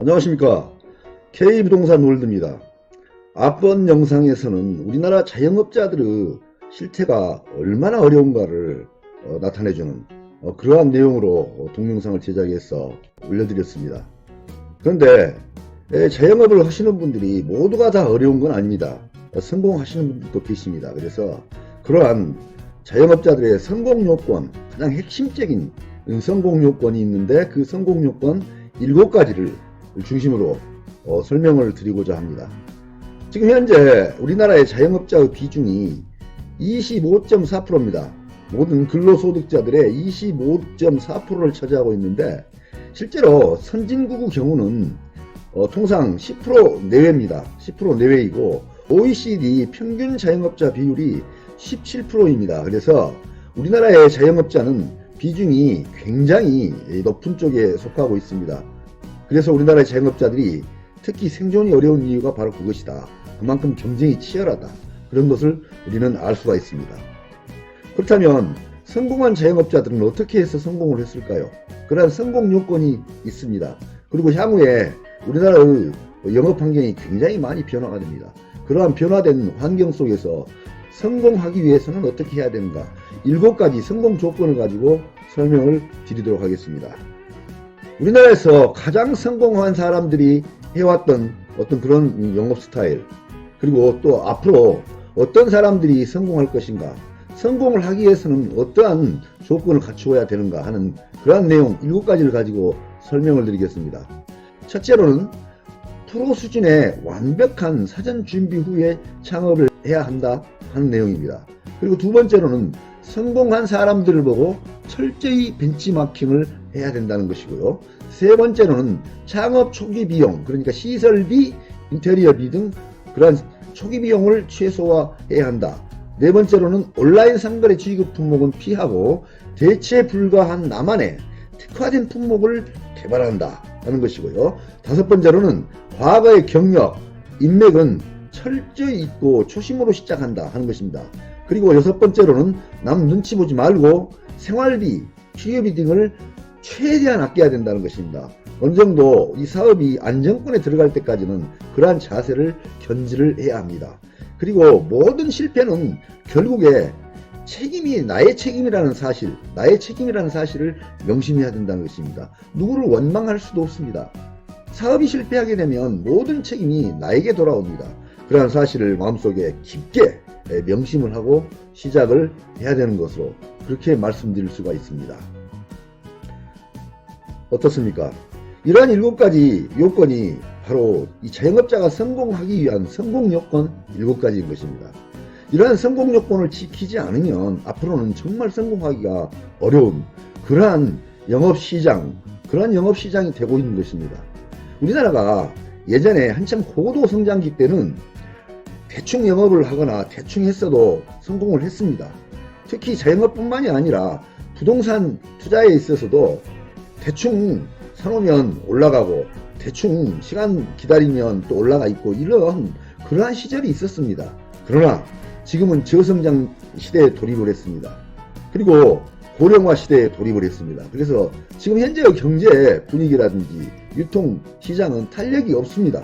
안녕하십니까. K부동산 월드입니다. 앞번 영상에서는 우리나라 자영업자들의 실태가 얼마나 어려운가를 나타내주는 그러한 내용으로 동영상을 제작해서 올려드렸습니다. 그런데 자영업을 하시는 분들이 모두가 다 어려운 건 아닙니다. 성공하시는 분들도 계십니다. 그래서 그러한 자영업자들의 성공 요건, 가장 핵심적인 성공 요건이 있는데 그 성공 요건 7가지를 중심으로 설명을 드리고자 합니다. 지금 현재 우리나라의 자영업자의 비중이 25.4%입니다. 모든 근로소득자들의 25.4%를 차지하고 있는데 실제로 선진국의 경우는 통상 10% 내외입니다. 10% 내외이고 OECD 평균 자영업자 비율이 17%입니다. 그래서 우리나라의 자영업자는 비중이 굉장히 높은 쪽에 속하고 있습니다. 그래서 우리나라의 자영업자들이 특히 생존이 어려운 이유가 바로 그것이다. 그만큼 경쟁이 치열하다. 그런 것을 우리는 알 수가 있습니다. 그렇다면 성공한 자영업자들은 어떻게 해서 성공을 했을까요? 그러한 성공 요건이 있습니다. 그리고 향후에 우리나라의 영업 환경이 굉장히 많이 변화가 됩니다. 그러한 변화된 환경 속에서 성공하기 위해서는 어떻게 해야 되는가? 7가지 성공 조건을 가지고 설명을 드리도록 하겠습니다. 우리나라에서 가장 성공한 사람들이 해왔던 어떤 그런 영업 스타일, 그리고 또 앞으로 어떤 사람들이 성공할 것인가, 성공을 하기 위해서는 어떠한 조건을 갖추어야 되는가 하는 그러한 내용 7가지를 가지고 설명을 드리겠습니다. 첫째로는 프로 수준의 완벽한 사전 준비 후에 창업을 해야 한다 하는 내용입니다. 그리고 두 번째로는 성공한 사람들을 보고 철저히 벤치마킹을 해야 된다는 것이고요. 세 번째로는 창업 초기 비용, 그러니까 시설비, 인테리어비 등 그러한 초기 비용을 최소화해야 한다. 네 번째로는 온라인 상거래 취급 품목은 피하고 대체 불가한 나만의 특화된 품목을 개발한다 하는 것이고요. 다섯 번째로는 과거의 경력, 인맥은 철저히 잊고 초심으로 시작한다 하는 것입니다. 그리고 여섯 번째로는 남 눈치 보지 말고 생활비, 취업비 등을 최대한 아껴야 된다는 것입니다. 어느 정도 이 사업이 안정권에 들어갈 때까지는 그러한 자세를 견지를 해야 합니다. 그리고 모든 실패는 결국에 책임이 나의 책임이라는 사실을 명심해야 된다는 것입니다. 누구를 원망할 수도 없습니다. 사업이 실패하게 되면 모든 책임이 나에게 돌아옵니다. 그러한 사실을 마음속에 깊게 명심을 하고 시작을 해야 되는 것으로 그렇게 말씀드릴 수가 있습니다. 어떻습니까? 이러한 7가지 요건이 바로 이 자영업자가 성공하기 위한 성공 요건 7가지인 것입니다. 이러한 성공 요건을 지키지 않으면 앞으로는 정말 성공하기가 어려운 그러한 영업시장이 되고 있는 것입니다. 우리나라가 예전에 한참 고도 성장기 때는 대충 영업을 하거나 대충 했어도 성공을 했습니다. 특히 자영업뿐만이 아니라 부동산 투자에 있어서도 대충 사놓으면 올라가고 대충 시간 기다리면 또 올라가 있고 이런 그러한 시절이 있었습니다. 그러나 지금은 저성장 시대에 돌입을 했습니다. 그리고 고령화 시대에 돌입을 했습니다. 그래서 지금 현재의 경제 분위기라든지 유통 시장은 탄력이 없습니다.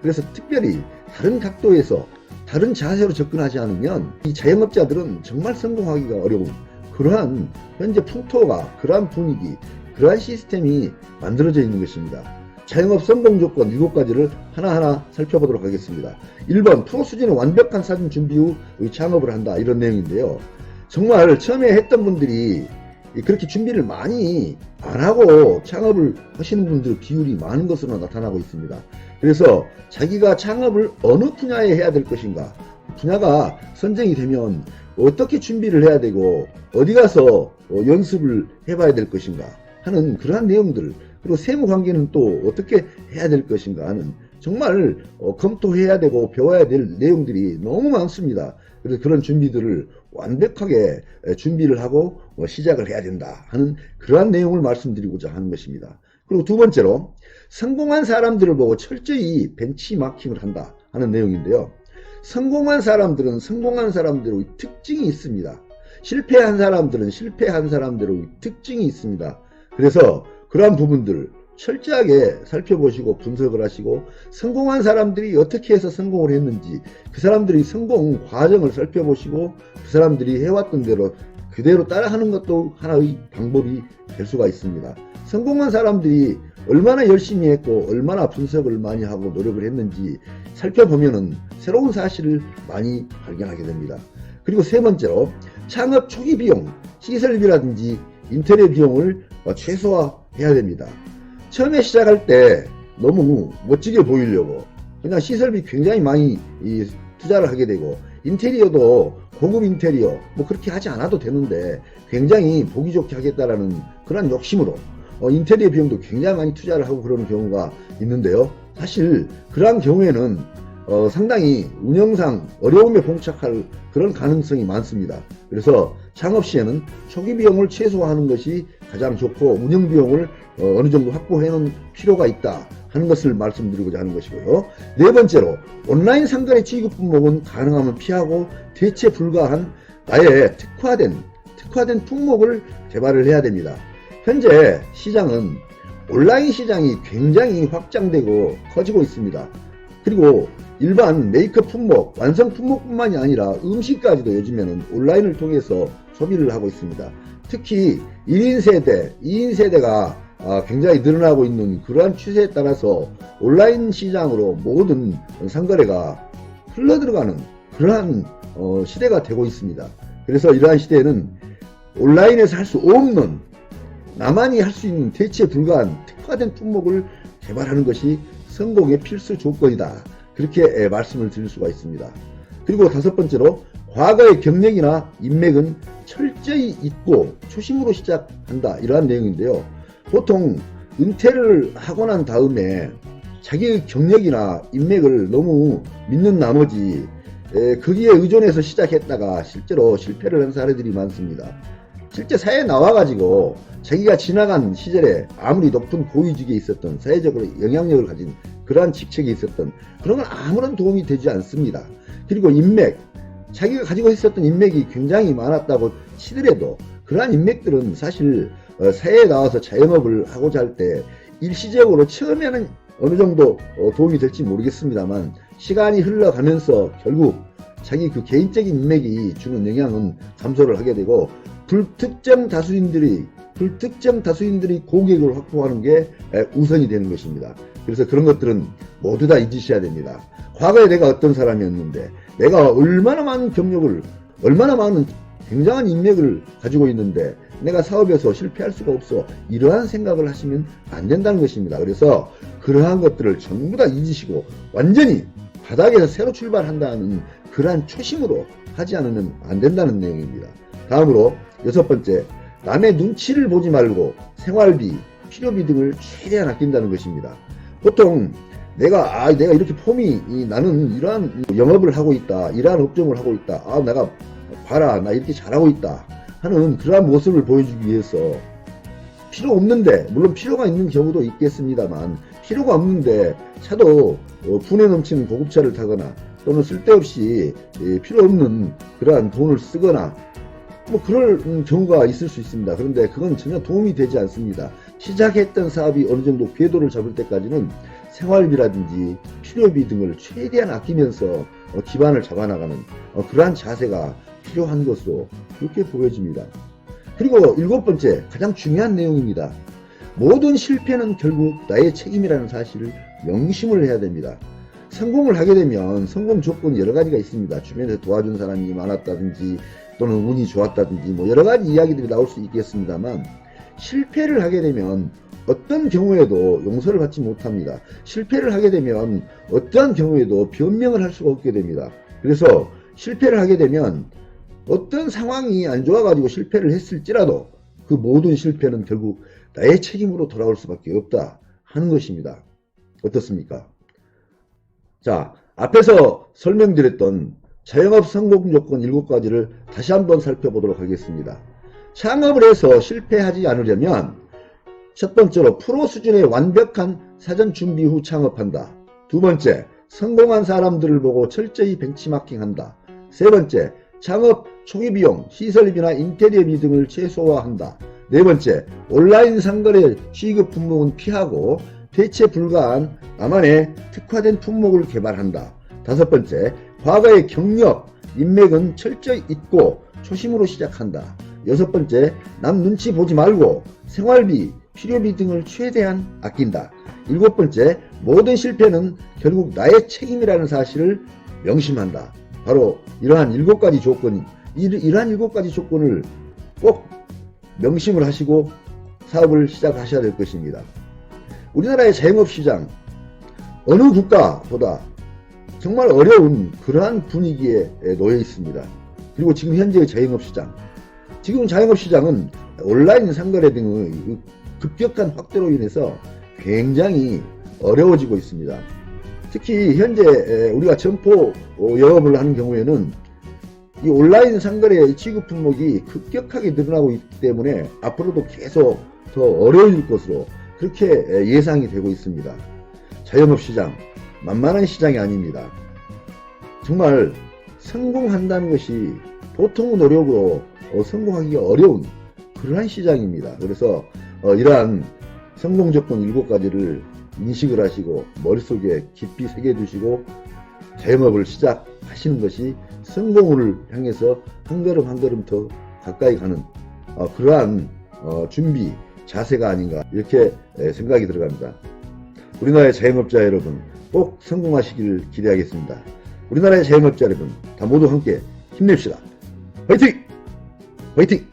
그래서 특별히 다른 각도에서 다른 자세로 접근하지 않으면 이 자영업자들은 정말 성공하기가 어려운 그러한 현재 풍토가, 그러한 분위기, 그러한 시스템이 만들어져 있는 것입니다. 자영업 성공 조건 7가지를 하나하나 살펴보도록 하겠습니다. 1번, 프로 수준의 완벽한 사전 준비 후 창업을 한다. 이런 내용인데요. 정말 처음에 했던 분들이 그렇게 준비를 많이 안 하고 창업을 하시는 분들 비율이 많은 것으로 나타나고 있습니다. 그래서 자기가 창업을 어느 분야에 해야 될 것인가, 분야가 선정이 되면 어떻게 준비를 해야 되고 어디 가서 연습을 해봐야 될 것인가 하는 그러한 내용들, 그리고 세무 관계는 또 어떻게 해야 될 것인가 하는 정말 검토해야 되고 배워야 될 내용들이 너무 많습니다. 그래서 그런 준비들을 완벽하게 준비를 하고 시작을 해야 된다 하는 그러한 내용을 말씀드리고자 하는 것입니다. 그리고 두 번째로 성공한 사람들을 보고 철저히 벤치마킹을 한다 하는 내용인데요. 성공한 사람들은 성공한 사람들의 특징이 있습니다. 실패한 사람들은 실패한 사람들의 특징이 있습니다. 그래서 그러한 부분들을 철저하게 살펴보시고 분석을 하시고 성공한 사람들이 어떻게 해서 성공을 했는지 그 사람들이 성공 과정을 살펴보시고 그 사람들이 해왔던 대로 그대로 따라하는 것도 하나의 방법이 될 수가 있습니다. 성공한 사람들이 얼마나 열심히 했고 얼마나 분석을 많이 하고 노력을 했는지 살펴보면은 새로운 사실을 많이 발견하게 됩니다. 그리고 세 번째로 창업 초기 비용, 시설비라든지 인테리어 비용을 최소화해야 됩니다. 처음에 시작할 때 너무 멋지게 보이려고 그냥 시설비 굉장히 많이 투자를 하게 되고 인테리어도 고급 인테리어 뭐 그렇게 하지 않아도 되는데 굉장히 보기 좋게 하겠다라는 그런 욕심으로 인테리어 비용도 굉장히 많이 투자를 하고 그러는 경우가 있는데요. 사실 그러한 경우에는 상당히 운영상 어려움에 봉착할 그런 가능성이 많습니다. 그래서 창업 시에는 초기 비용을 최소화하는 것이 가장 좋고 운영 비용을 어느 정도 확보해 놓은 필요가 있다 하는 것을 말씀드리고자 하는 것이고요. 네 번째로 온라인 상거래 지급 품목은 가능하면 피하고 대체 불가한 나의 특화된 품목을 개발을 해야 됩니다. 현재 시장은 온라인 시장이 굉장히 확장되고 커지고 있습니다. 그리고 일반 메이크업 품목, 완성 품목뿐만이 아니라 음식까지도 요즘에는 온라인을 통해서 소비를 하고 있습니다. 특히 1인 세대, 2인 세대가 굉장히 늘어나고 있는 그러한 추세에 따라서 온라인 시장으로 모든 상거래가 흘러들어가는 그러한 시대가 되고 있습니다. 그래서 이러한 시대에는 온라인에서 할 수 없는 나만이 할 수 있는 대체 불가한 특화된 품목을 개발하는 것이 성공의 필수 조건이다. 그렇게 말씀을 드릴 수가 있습니다. 그리고 다섯 번째로 과거의 경력이나 인맥은 철저히 잊고 초심으로 시작한다. 이러한 내용인데요. 보통 은퇴를 하고 난 다음에 자기의 경력이나 인맥을 너무 믿는 나머지 거기에 의존해서 시작했다가 실제로 실패를 한 사례들이 많습니다. 실제 사회에 나와가지고 자기가 지나간 시절에 아무리 높은 고위직에 있었던 사회적으로 영향력을 가진 그러한 직책이 있었던 그런 건 아무런 도움이 되지 않습니다. 그리고 인맥, 자기가 가지고 있었던 인맥이 굉장히 많았다고 치더라도 그러한 인맥들은 사실 사회에 나와서 자영업을 하고자 할 때 일시적으로 처음에는 어느 정도 도움이 될지 모르겠습니다만 시간이 흘러가면서 결국 자기 그 개인적인 인맥이 주는 영향은 감소를 하게 되고 불특정 다수인들이 고객을 확보하는 게 우선이 되는 것입니다. 그래서 그런 것들은 모두 다 잊으셔야 됩니다. 과거에 내가 어떤 사람이었는데 내가 얼마나 많은 경력을 얼마나 많은 굉장한 인맥을 가지고 있는데 내가 사업에서 실패할 수가 없어 이러한 생각을 하시면 안 된다는 것입니다. 그래서 그러한 것들을 전부 다 잊으시고 완전히 바닥에서 새로 출발한다는 그러한 초심으로 하지 않으면 안 된다는 내용입니다. 다음으로 여섯 번째, 남의 눈치를 보지 말고 생활비, 필요비 등을 최대한 아낀다는 것입니다. 보통 내가 이렇게 폼이 나는 이러한 영업을 하고 있다, 이러한 업종을 하고 있다, 내가 봐라 나 이렇게 잘하고 있다 하는 그러한 모습을 보여주기 위해서 필요 없는데, 물론 필요가 있는 경우도 있겠습니다만 필요가 없는데 차도 분에 넘치는 고급차를 타거나 또는 쓸데없이 필요 없는 그러한 돈을 쓰거나 뭐 그럴 경우가 있을 수 있습니다. 그런데 그건 전혀 도움이 되지 않습니다. 시작했던 사업이 어느 정도 궤도를 잡을 때까지는 생활비라든지 필요비 등을 최대한 아끼면서 기반을 잡아나가는 그러한 자세가 필요한 것으로 그렇게 보여집니다. 그리고 일곱 번째, 가장 중요한 내용입니다. 모든 실패는 결국 나의 책임이라는 사실을 명심을 해야 됩니다. 성공을 하게 되면 성공 조건이 여러 가지가 있습니다. 주변에서 도와준 사람이 많았다든지 또는 운이 좋았다든지 뭐 여러 가지 이야기들이 나올 수 있겠습니다만 실패를 하게 되면 어떤 경우에도 용서를 받지 못합니다. 실패를 하게 되면 어떠한 경우에도 변명을 할 수가 없게 됩니다. 그래서 실패를 하게 되면 어떤 상황이 안 좋아가지고 실패를 했을지라도 그 모든 실패는 결국 나의 책임으로 돌아올 수밖에 없다 하는 것입니다. 어떻습니까? 자, 앞에서 설명드렸던 자영업 성공 조건 7가지를 다시 한번 살펴보도록 하겠습니다. 창업을 해서 실패하지 않으려면 첫 번째로 프로 수준의 완벽한 사전 준비 후 창업한다. 두 번째, 성공한 사람들을 보고 철저히 벤치마킹한다. 세 번째, 창업 초기 비용, 시설비나 인테리어비 등을 최소화한다. 네 번째, 온라인 상거래 취급 품목은 피하고 대체 불가한 나만의 특화된 품목을 개발한다. 다섯 번째, 과거의 경력, 인맥은 철저히 잊고 초심으로 시작한다. 여섯 번째, 남 눈치 보지 말고 생활비, 필요비 등을 최대한 아낀다. 일곱 번째, 모든 실패는 결국 나의 책임이라는 사실을 명심한다. 바로 이러한 일곱 가지 조건을 꼭 명심을 하시고 사업을 시작하셔야 될 것입니다. 우리나라의 자영업시장, 어느 국가보다 정말 어려운 그러한 분위기에 놓여 있습니다. 그리고 지금 현재의 자영업시장, 지금 자영업시장은 온라인 상거래 등의 급격한 확대로 인해서 굉장히 어려워지고 있습니다. 특히 현재 우리가 점포 영업을 하는 경우에는 이 온라인 상거래 취급 품목이 급격하게 늘어나고 있기 때문에 앞으로도 계속 더 어려워질 것으로 그렇게 예상이 되고 있습니다. 자영업시장, 만만한 시장이 아닙니다. 정말 성공한다는 것이 보통의 노력으로 성공하기가 어려운 그러한 시장입니다. 그래서 이러한 성공 조건 7가지를 인식을 하시고 머릿속에 깊이 새겨두시고 자영업을 시작하시는 것이 성공을 향해서 한 걸음 한 걸음 더 가까이 가는 그러한 준비, 자세가 아닌가 이렇게 생각이 들어갑니다. 우리나라의 자영업자 여러분 꼭 성공하시기를 기대하겠습니다. 우리나라의 자영업자 여러분 다 모두 함께 힘냅시다. 화이팅! 화이팅!